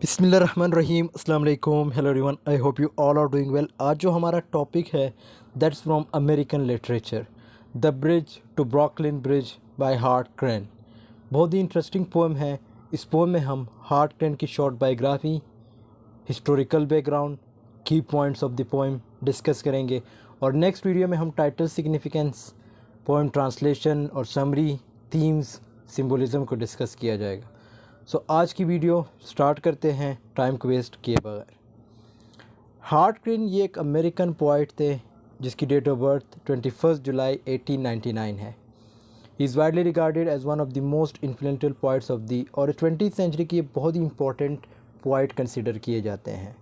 बिस्मिल्लाहिर्रहमानिर्रहीम अस्सलाम वालेकुम hello everyone I hope you all are doing well. आज जो हमारा टॉपिक है that's from American literature the bridge to Brooklyn bridge by Hart Crane. बहुत ही इंटरेस्टिंग पोएम है। इस पोएम में हम हार्ट क्रेन की short biography, historical background, key points of the poem discuss करेंगे और नेक्स्ट वीडियो में हम टाइटल सिग्निफिकेंस, पोएम ट्रांसलेशन और समरी, थीम्स, सिंबलिज्म को डिस्कस किया जाएगा। सो आज की वीडियो स्टार्ट करते हैं टाइम को वेस्ट किए बगैर। हार्ट क्रेन ये एक अमेरिकन पोइट थे जिसकी डेट ऑफ बर्थ 21 जुलाई 1899 है। He is widely regarded as one of the most influential poets of the और 20th सेंचुरी की बहुत ही इंपॉर्टेंट पोइट कंसिडर किए जाते हैं।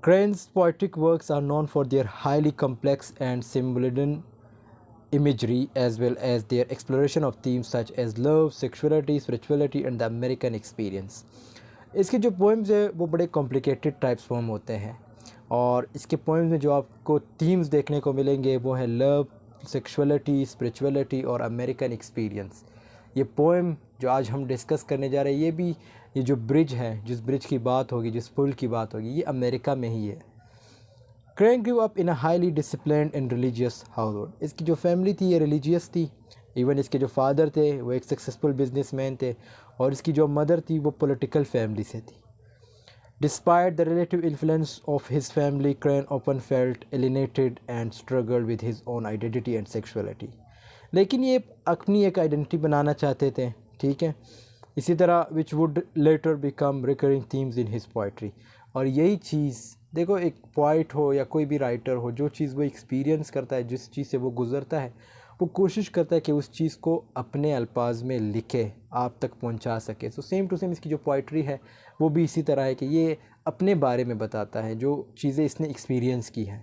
Crane's poetic works are known for their highly complex and symbol laden imagery as well as their exploration of themes such as love, sexuality, spirituality and the American experience। इसके जो poems है वो बड़े complicated types poem होते हैं और इसके poems में जो आपको थीम्स देखने को मिलेंगे वो है लव, सेक्सुअलिटी, स्पिरिचुअलिटी और अमेरिकन एक्सपीरियंस। ये पोएम जो आज हम डिस्कस करने जा रहे हैं ये जो ब्रिज है, जिस ब्रिज की बात होगी, जिस पुल की बात होगी, ये अमेरिका में ही है। Crane grew up in a highly disciplined and religious household. इसकी जो फैमिली थी ये रिलीजियस थी। इवन इसके जो फादर थे वो एक सक्सेसफुल बिजनेसमैन थे और इसकी जो मदर थी वो पॉलिटिकल फैमिली से थी। Despite the relative influence of his family, crane often felt alienated and struggled with his own identity and sexuality. लेकिन ये अपनी एक आइडेंटिटी बनाना चाहते थे, ठीक है। इसी तरह which would letter become recurring themes in his poetry. और यही चीज़ देखो, एक पोइट हो या कोई भी राइटर हो, जो चीज़ वो एक्सपीरियंस करता है, जिस चीज़ से वो गुज़रता है, वो कोशिश करता है कि उस चीज़ को अपने अल्फाज में लिखे, आप तक पहुंचा सके। सो सेम टू सेम इसकी जो पोइट्री है वो भी इसी तरह है कि ये अपने बारे में बताता है, जो चीज़ें इसने एक्सपीरियंस की हैं।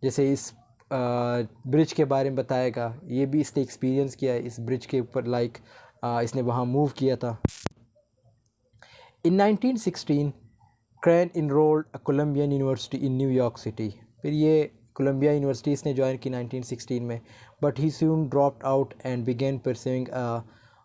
जैसे इस ब्रिज के बारे में बताएगा, ये भी इसने एक्सपीरियंस किया है इस ब्रिज के ऊपर, लाइक इसने वहाँ मूव किया था। In 1916 Crane enrolled a Columbian university in New York city. फिर ये कोलम्बिया यूनिवर्सिटी इसने ज्वाइन की 1916 में, but he soon dropped out and began pursuing a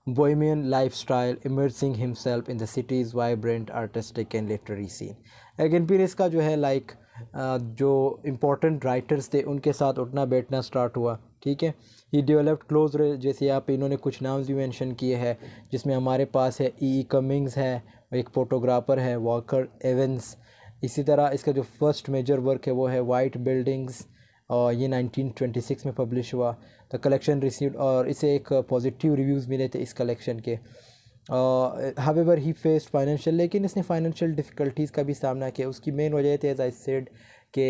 bohemian lifestyle, immersing himself in the city's vibrant artistic and literary scene. लेकिन फिर इसका जो है लाइक जो इम्पोर्टेंट राइटर्स थे उनके साथ उठना बैठना स्टार्ट हुआ, ठीक है। ही डेवलप्ड क्लोज, जैसे यहाँ पे इन्होंने कुछ नाम्स भी मेंशन किए हैं, जिसमें हमारे पास है ई कमिंग्स है, एक फ़ोटोग्राफ़र है वॉकर एवेंस। इसी तरह इसका जो फर्स्ट मेजर वर्क है वो है वाइट बिल्डिंग्स और ये 1926 में पब्लिश हुआ। द कलेक्शन रिसीव्ड, और इसे एक पॉजिटिव रिव्यूज़ मिले थे इस कलेक्शन के। हावेवर ही फेस्ड फाइनेंशियल, लेकिन इसने फाइनेंशियल डिफ़िकल्टीज़ का भी सामना किया। उसकी मेन वजह थी एज आई सेड कि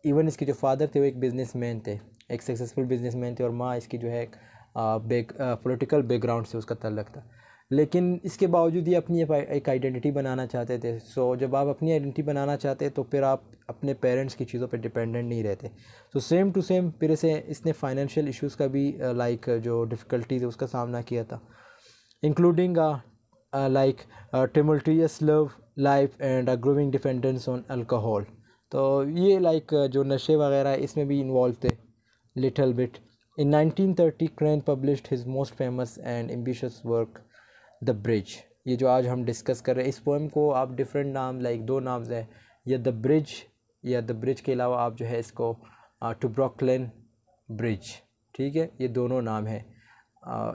इवन इसके जो फादर थे वो एक बिजनेसमैन थे, एक सक्सेसफुल बिजनेसमैन थे, और माँ इसकी जो है पॉलिटिकल बैकग्राउंड से उसका ताल्लुक़ था। लेकिन इसके बावजूद ये अपनी एक आइडेंटिटी बनाना चाहते थे। सो जब आप अपनी आइडेंटिटी बनाना चाहते हैं तो फिर आप अपने पेरेंट्स की चीज़ों पे डिपेंडेंट नहीं रहते। तो सेम टू सेम फिर इसने फाइनेंशियल इश्यूज़ का भी लाइक जो डिफ़िकल्टीज़ है उसका सामना किया था, including like tumultuous love life and growing dependence on alcohol. तो ये लाइक जो नशे वगैरह है इसमें भी इन्वॉल्व थे little bit. In 1930 crane published his most famous and ambitious work the bridge. ये जो आज हम डिस्कस कर रहे हैं, इस पोएम को आप डिफरेंट नाम, लाइक दो नाम्स हैं, या द ब्रिज, या द ब्रिज के अलावा आप जो है इसको टू ब्रुकलिन ब्रिज, ठीक है, ये दोनों नाम हैं,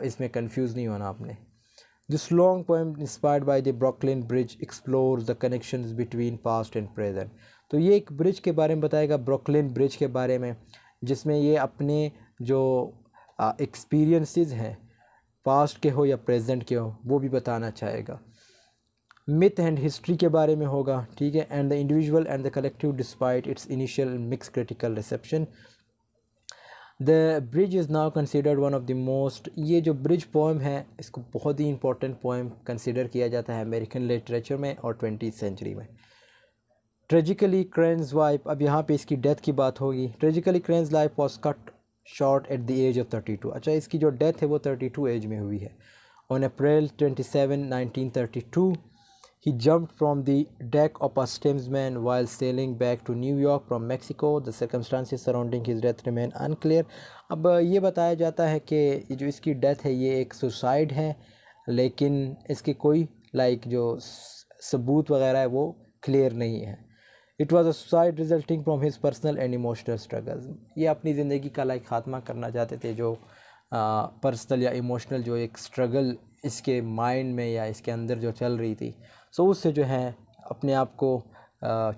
इसमें कंफ्यूज नहीं होना आपने। This long poem inspired by the Brooklyn bridge explores the connections between past and present. तो ये एक ब्रिज के बारे में बताएगा, ब्रुकलिन ब्रिज के बारे में, जिसमें ये अपने जो एक्सपीरियंसेस हैं, पास्ट के हो या प्रेजेंट के हो, वो भी बताना चाहेगा। मिथ एंड हिस्ट्री के बारे में होगा, ठीक है, and the individual and the collective despite it's initial mix critical reception. The bridge is now considered one of the most, ये जो ब्रिज पोएम है इसको बहुत ही इंपॉर्टेंट पोएम कंसिडर किया जाता है अमेरिकन लिटरेचर में और 20th सेंचुरी में। ट्रेजिकली क्रेन्स वाइफ, अब यहाँ पे इसकी डेथ की बात होगी। Tragically Crane's life was cut short at the age of 32। अच्छा, इसकी जो डेथ है वो 32 एज में हुई है। On April 27, 1932 he jumped from the deck of a steamsman while sailing back to New York from Mexico. The circumstances surrounding his death remain unclear. अब ये बताया जाता है कि ये जो इसकी डेथ है ये एक सुसाइड है, लेकिन इसकी कोई लाइक जो सबूत वगैरह है वो क्लियर नहीं है। It was a suicide resulting from his personal and emotional struggles. ये अपनी ज़िंदगी का लाइक खात्मा करना चाहते थे, जो पर्सनल या इमोशनल जो एक स्ट्रगल इसके माइंड में या इसके अंदर जो चल रही थी, सो उससे जो है अपने आप को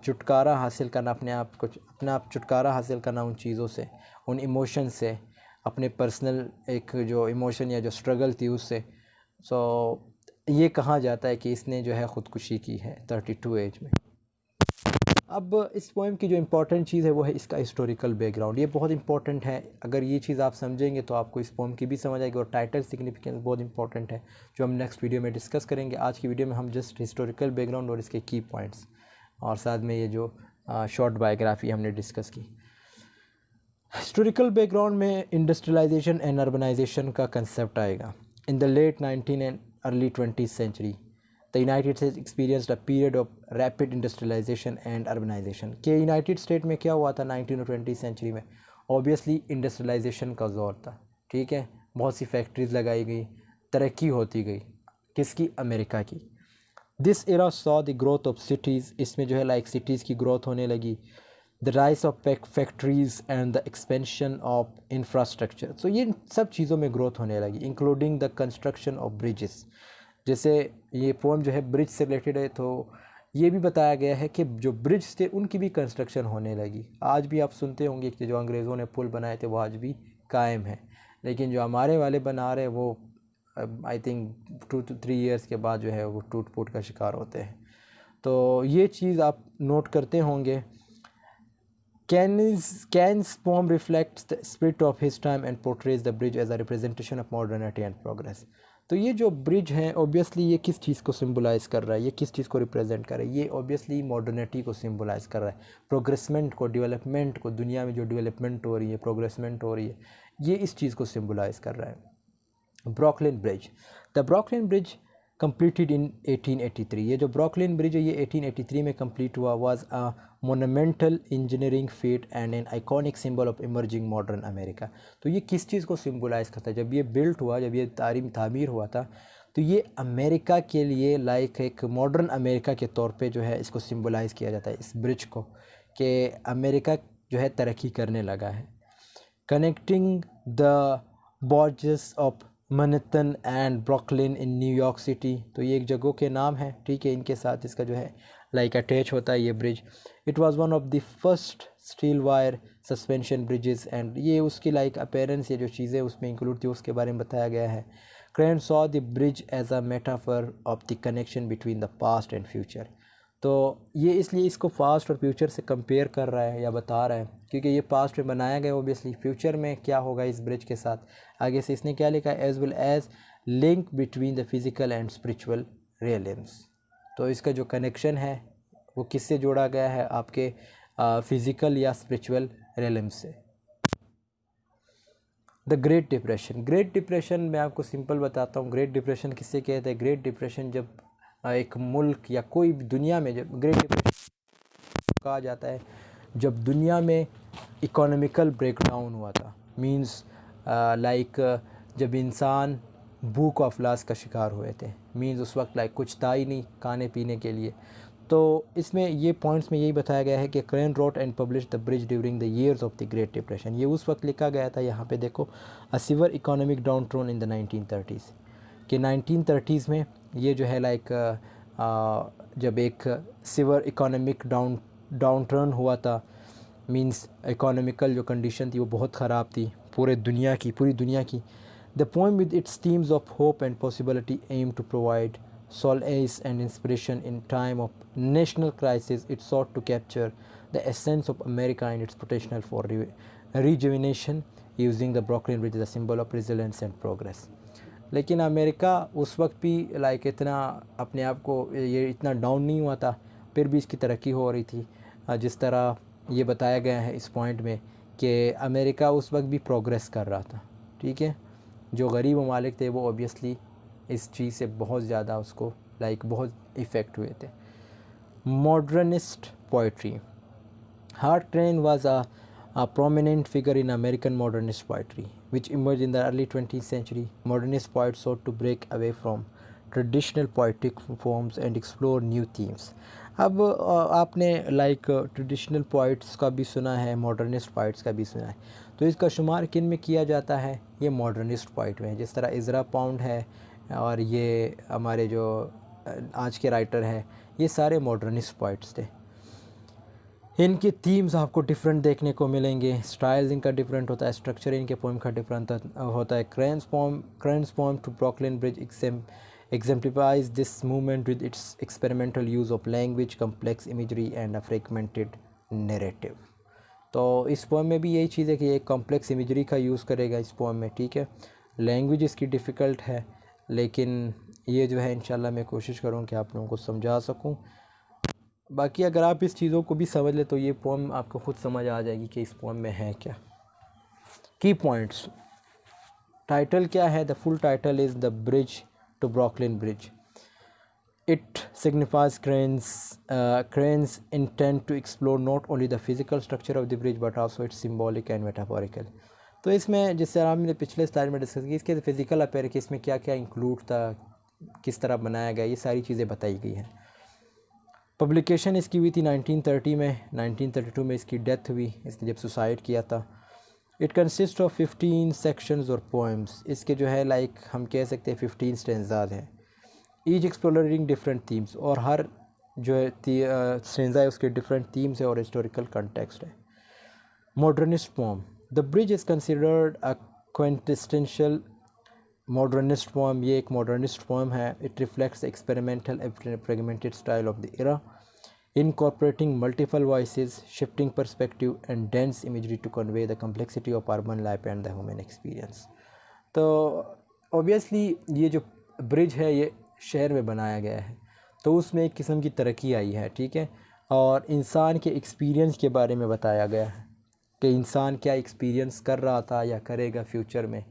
छुटकारा हासिल करना, अपना आप छुटकारा हासिल करना उन चीज़ों से, उन इमोशन से, अपने पर्सनल एक जो इमोशन या जो स्ट्रगल थी उससे। सो ये कहा जाता है कि इसने जो है ख़ुदकुशी की है 32 एज में। अब इस पोएम की जो इम्पोर्टेंट चीज़ है वो है इसका हिस्टोरिकल बैकग्राउंड। ये बहुत इंपॉर्टेंट है, अगर ये चीज़ आप समझेंगे तो आपको इस पोएम की भी समझ आएगी, और टाइटल सिग्निफिकेंस बहुत इंपॉर्टेंट है जो हम नेक्स्ट वीडियो में डिस्कस करेंगे। आज की वीडियो में हम जस्ट हिस्टोरिकल बैकग्राउंड और इसके की पॉइंट्स और साथ में ये जो शॉर्ट बायोग्राफी हमने डिस्कस की। हिस्टोरिकल बैकग्राउंड में इंडस्ट्रियलाइजेशन एंड अर्बनाइजेशन का कंसेप्ट आएगा। In the late 19 and early 20th century the United States experienced a period of rapid industrialisation and urbanisation. के यूनाइटेड स्टेट में क्या हुआ था 19 और 20th सेंचुरी में? ऑब्वियसली इंडस्ट्रियलाइजेशन का दौर था, ठीक है। बहुत सी फैक्ट्रीज लगाई गई, तरक्की होती गई, किसकी? अमेरिका की। This era saw the growth of cities, इसमें जो है लाइक सिटीज़ की ग्रोथ होने लगी। The rise of factories and the expansion of infrastructure. So ये सब चीज़ों में ग्रोथ होने लगी, including the construction of bridges. जैसे ये पोएम जो है ब्रिज से रिलेटेड है, तो ये भी बताया गया है कि जो ब्रिज थे उनकी भी कंस्ट्रक्शन होने लगी। आज भी आप सुनते होंगे कि जो अंग्रेज़ों ने पुल बनाए थे वो आज भी कायम है, लेकिन जो हमारे वाले बना रहे वो आई थिंक 2 to 3 ईयर्स के बाद जो है वो टूट फूट का शिकार होते हैं। तो ये चीज़ आप नोट करते होंगे। Can's poem reflects the spirit of his time and portrays the bridge as a representation of modernity and progress. तो ये जो ब्रिज है ऑब्वियसली ये किस चीज़ को सिंबलाइज़ कर रहा है, ये किस चीज़ को रिप्रेजेंट कर रहा है? ये ऑब्वियसली मॉडर्निटी को सिंबलाइज़ कर रहा है, प्रोग्रेसमेंट को, डेवलपमेंट को। दुनिया में जो डेवलपमेंट हो रही है, प्रोग्रेसमेंट हो रही है, ये इस चीज़ को सिंबलाइज़ कर रहा है। Brooklyn bridge, the Brooklyn bridge completed in 1883। ये जो ब्रुकलिन ब्रिज है ये 1883 में कंप्लीट हुआ। Was a monumental engineering feet and an iconic symbol of emerging modern America. तो ये किस चीज़ को सिंबलाइज़ करता है? जब ये बिल्ट हुआ, जब ये तामीर हुआ था, तो ये अमेरिका के लिए लाइक एक मॉडर्न अमेरिका के तौर पे जो है इसको सिंबलाइज़ किया जाता है, इस ब्रिज को, कि अमेरिका जो है तरक्की करने लगा है। Connecting the bourgeois of Manhattan and Brooklyn in New York city. तो ये एक जगहों के नाम है, ठीक है, इनके साथ इसका जो है लाइक अटैच होता है ये bridge. It was one of the first steel wire suspension bridges and ये उसकी लाइक अपेरेंस, ये जो चीज़ें उसमें इंक्लूड थी उसके बारे में बताया गया है। Crane saw the bridge as a metaphor of the connection between the past and future. तो ये इसलिए इसको पास्ट और फ्यूचर से कंपेयर कर रहा है या बता रहा है, क्योंकि ये पास्ट में बनाया गया, ओबियसली फ्यूचर में क्या होगा इस ब्रिज के साथ। आगे से इसने क्या लिखा है? As well as link between the physical and spiritual realms. तो इसका जो कनेक्शन है वो किससे जोड़ा गया है? आपके फिज़िकल या स्पिरिचुअल रियलिम्स से। The Great depression, great depression मैं आपको सिंपल बताता हूँ। ग्रेट डिप्रेशन किससे कहते हैं? ग्रेट डिप्रेशन जब एक मुल्क या कोई भी दुनिया में, जब ग्रेट डिप्रेशन कहा जाता है जब दुनिया में इकोनॉमिकल ब्रेकडाउन हुआ था, मींस लाइक जब इंसान भूख और अफलास का शिकार हुए थे, मींस उस वक्त लाइक कुछ था ही नहीं खाने पीने के लिए। तो इसमें ये पॉइंट्स में यही बताया गया है कि Crane wrote and publish the bridge during the years of the Great Depression. ये उस वक्त लिखा गया था, यहाँ पे देखो, a severe economic downturn in the 1930s, कि 1930s में ये जो है लाइक जब एक सिवियर इकोनॉमिक डाउन टर्न हुआ था, मींस इकोनॉमिकल जो कंडीशन थी वो बहुत ख़राब थी पूरी दुनिया की। The poem with its themes of hope and possibility aim to provide solace and inspiration in time of national crisis. It sought to capture the essence of America and its potential for rejuvenation, using the Brooklyn Bridge as a symbol of resilience and progress. लेकिन America उस वक्त भी like इतना अपने आप को ये इतना डाउन नहीं हुआ था, फिर भी इसकी तरक्की हो रही थी। जिस तरह ये बताया गया है इस पॉइंट में कि अमेरिका उस वक्त भी प्रोग्रेस कर रहा था, ठीक है। जो गरीब ममालिक थे वो ऑब्वियसली इस चीज़ से बहुत ज़्यादा उसको लाइक बहुत इफ़ेक्ट हुए थे। Modernist poetry, heart crane was a prominent figure in American modernist poetry, which emerged in the early 20th century. Modernist poets sought to break away from traditional poetic forms and explore new themes. अब आपने like traditional poets का भी सुना है, modernist poets का भी सुना है, तो इसका शुमार किन में किया जाता है? ये मॉडर्निस्ट पोइट में, जिस तरह इज़रा पाउंड है और ये हमारे जो आज के राइटर हैं, ये सारे मॉडर्निस्ट पोइट्स थे। इनके थीम्स आपको डिफरेंट देखने को मिलेंगे, स्टाइल्स इनका डिफरेंट होता है, स्ट्रक्चर इनके पोएम का डिफरेंट होता है। Crane's poem to Brooklyn bridge exemplifies this movement with its experimental use of language, complex imagery and a fragmented narrative। तो इस पोएम में भी यही चीज़ है कि एक कॉम्प्लेक्स इमेजरी का यूज़ करेगा इस पोएम में, ठीक है। लैंग्वेज इसकी डिफ़िकल्ट है, लेकिन ये जो है इंशाल्लाह मैं कोशिश करूँ कि आप लोगों को समझा सकूँ। बाकी अगर आप इस चीज़ों को भी समझ ले तो ये पोएम आपको खुद समझ आ जाएगी कि इस पोएम में है क्या। की पॉइंट्स, टाइटल क्या है? The full title is the bridge to Brooklyn bridge. It signifies Crane's intent to explore not only the physical structure of the bridge but also its symbolic and metaphorical। तो इसमें जिस तरह हमने पिछले slide में discuss की, इसके physical appear कि इसमें क्या क्या इंक्लूड था, किस तरह बनाया गया, ये सारी चीज़ें बताई गई हैं। पब्लिकेशन इसकी हुई थी 1930 में, 1932 में इसकी डेथ हुई, इसने जब सुसाइड किया था। इट कंसिस्ट ऑफ 15 सेक्शंस और पोएम्स। इसके जो है लाइक हम कह सकते हैं 15 स्टेंजाज हैं, ईच एक्सप्लोरिंग डिफरेंट थीम्स, और हर जो है स्टेंजा है उसके डिफरेंट थीम्स है और हिस्टोरिकल कंटेक्स्ट है। Modernist poem, the bridge is considered a quintessential modernist poem. ये एक मॉडर्निस्ट पोम है। It reflects experimental fragmented style of the era, incorporating multiple voices, shifting perspective and dense imagery to convey the complexity of urban life and the human experience। तो obviously ये जो bridge है ये शहर में बनाया गया है, तो उसमें एक किस्म की तरक्की आई है, ठीक है, और इंसान के एक्सपीरियंस के बारे में बताया गया है कि इंसान क्या एक्सपीरियंस कर रहा था या करेगा फ्यूचर में।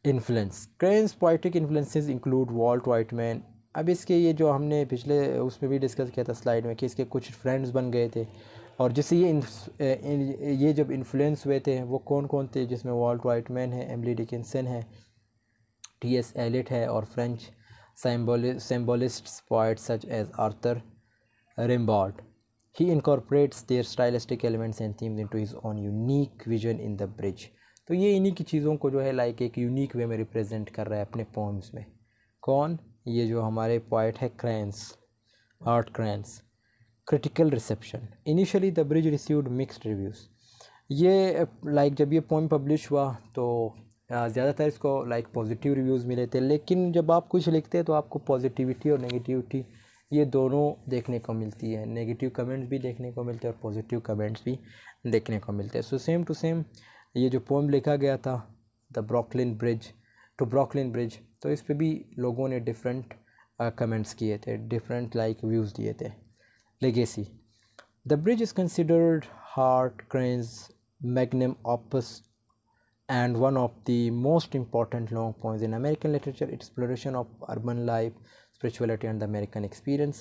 Influence, Crane's poetic influences include Walt Whitman. अब इसके ये जो हमने पिछले उसमें भी डिस्कस किया था स्लाइड में कि इसके कुछ फ्रेंड्स बन गए थे, और जिससे ये जब इन्फ्लुएंस हुए थे वो कौन कौन थे, जिसमें वॉल्ट वाइटमैन है, एमिली डिकिंसन है, टी.एस. एलियट है, और French symbolists poets such as Arthur Rimbaud। He incorporates their stylistic elements and themes into his own unique vision in the bridge। तो ये इन्हीं की चीज़ों को जो है लाइक एक यूनिक वे में रिप्रेजेंट कर रहा है अपने पोम्स में। कौन? ये जो हमारे पोइट है cranes, art cranes. Critical reception, initially the bridge received mixed reviews. ये लाइक जब ये पोम पब्लिश हुआ तो ज़्यादातर इसको लाइक पॉजिटिव रिव्यूज़ मिले थे, लेकिन जब आप कुछ लिखते हैं तो आपको पॉजिटिविटी और नेगेटिविटी ये दोनों देखने को मिलती है। नेगेटिव कमेंट्स भी देखने को मिलते हैं और पॉजिटिव कमेंट्स भी देखने को मिलते हैं। सो सेम टू सेम ये जो पोम लिखा गया था the Brooklyn bridge to Brooklyn bridge, तो इस पे भी लोगों ने डिफरेंट कमेंट्स किए थे, डिफरेंट लाइक व्यूज़ दिए थे। Legacy, the bridge is considered heart cranes magnum opus and one of the most important long poems in American literature, exploration of urban life, spirituality and the American experience,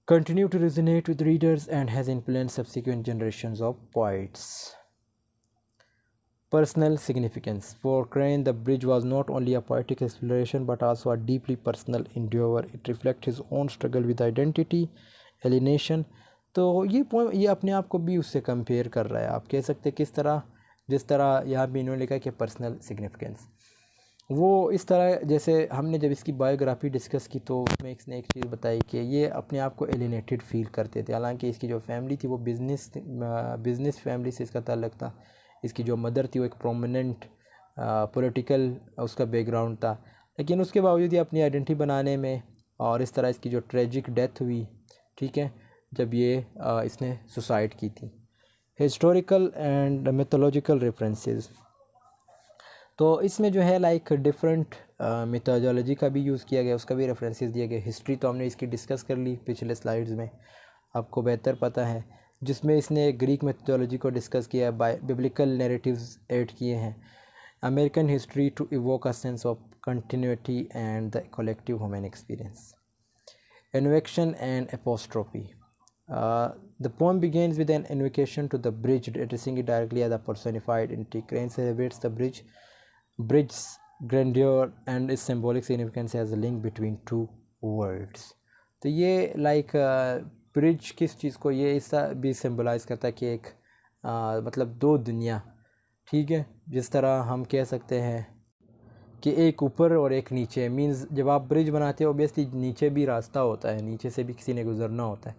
continue to resonate with readers and has influenced subsequent generations of poets। Personal significance, for Crane the bridge was not only a poetic exploration but also a deeply personal endeavor। It reflects his own struggle with identity, alienation। तो ये poem ये अपने आप को भी उससे compare कर रहा है। आप कह सकते किस तरह, जिस तरह यहाँ भी इन्होंने लिखा कि पर्सनल सिग्निफिकेंस, वो इस तरह जैसे हमने जब इसकी बायोग्राफी डिस्कस की तो उसमें इसने एक चीज़ बताई कि ये अपने आप को एलिनेटेड फील करते थे। हालांकि इसकी जो फैमिली थी वो बिज़नेस फैमिली से इसका ताल्लुक़ था। इसकी जो मदर थी वो एक प्रोमिनेंट पॉलिटिकल उसका बैकग्राउंड था, लेकिन उसके बावजूद ये अपनी आइडेंटिटी बनाने में, और इस तरह इसकी जो ट्रेजिक डेथ हुई, ठीक है, जब ये इसने सुसाइड की थी। हिस्टोरिकल एंड मिथोलॉजिकल रेफरेंसेस, तो इसमें जो है लाइक डिफरेंट मिथोलॉजी का भी यूज़ किया गया, उसका भी रेफरेंसेस दिए गए। हिस्ट्री तो हमने इसकी डिस्कस कर ली पिछले स्लाइड्स में, आपको बेहतर पता है, जिसमें इसने ग्रीक मिथोलॉजी को डिस्कस किया है, बिब्लिकल नैरेटिव्स ऐड किए हैं। American history to evoke a sense of continuity and the collective human experience. Invocation and apostrophe, the poem begins with an invocation to the bridge, addressing it directly as a personified entity। Crane celebrates the bridge's grandeur and its symbolic significance as a link between two worlds. तो ये like bridge किस चीज़ को, ये ऐसा भी symbolize करता है कि एक मतलब दो दुनिया, ठीक है। जिस तरह हम कह सकते हैं कि एक ऊपर और एक नीचे, मींस जब आप ब्रिज बनाते हो ऑब्वियसली नीचे भी रास्ता होता है, नीचे से भी किसी ने गुजरना होता है।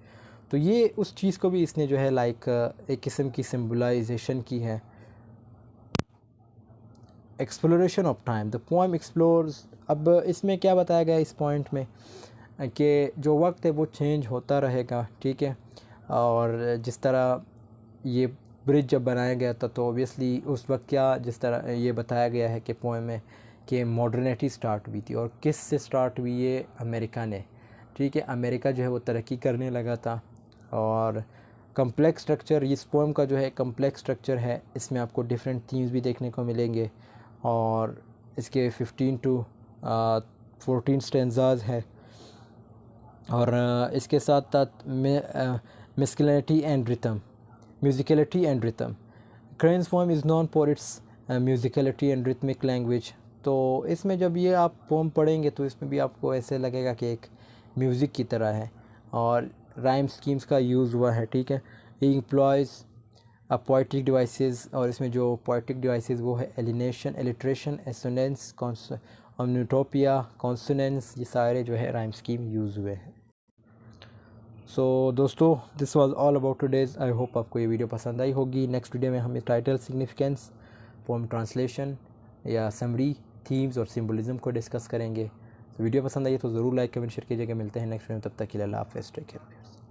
तो ये उस चीज़ को भी इसने जो है लाइक एक किस्म की सिंबलाइजेशन की है। Exploration of time, the poem explores, अब इसमें क्या बताया गया इस पॉइंट में कि जो वक्त है वो चेंज होता रहेगा, ठीक है। और जिस तरह ये ब्रिज जब बनाया गया था तो ऑब्वियसली उस वक्त क्या, जिस तरह ये बताया गया है कि पोएम में कि मॉडर्निटी स्टार्ट हुई थी, और किस से स्टार्ट हुई, ये अमेरिका ने, ठीक है। अमेरिका जो है वो तरक्की करने लगा था, और कम्प्लेक्स स्ट्रक्चर, इस पोएम का जो है कम्प्लेक्स स्ट्रक्चर है, इसमें आपको डिफरेंट थीम्स भी देखने को मिलेंगे, और इसके 15 टू 14 स्टेंजाज है, और इसके साथ साथ musicality and rhythm, musicality and rhythm. Cranes poem is known for its musicality and rhythmic language. तो इसमें जब ये आप पोएम पढ़ेंगे तो इसमें भी आपको ऐसे लगेगा कि एक म्यूज़िक की तरह है, और राइम स्कीम्स का यूज़ हुआ है, ठीक है। ये इम्प्लॉयज़ पोइट्रिक डिवाइसेस, और इसमें जो पोइट्रिक डिवाइसेस वो है एलिनेशन, एलिट्रेशन, एसोनेंस, ओमनिटोपिया, कॉन्सोनेंस, ये सारे जो है राइम स्कीम यूज़ हुए हैं। सो दोस्तों, this was all about today's. I hope आपको ये वीडियो पसंद आई होगी। नेक्स्ट वीडियो में हम टाइटल, सिग्निफिकेंस, पोएम ट्रांसलेशन या समरी, थीम्स और सिम्बोलिज्म को डिस्कस करेंगे। तो वीडियो पसंद आई तो ज़रूर लाइक, कमेंट, शेयर कीजिएगा। मिलते हैं नेक्स्ट वीडियो में, तब तक के लिए अल्लाह हाफ़िज़, टेक केयर।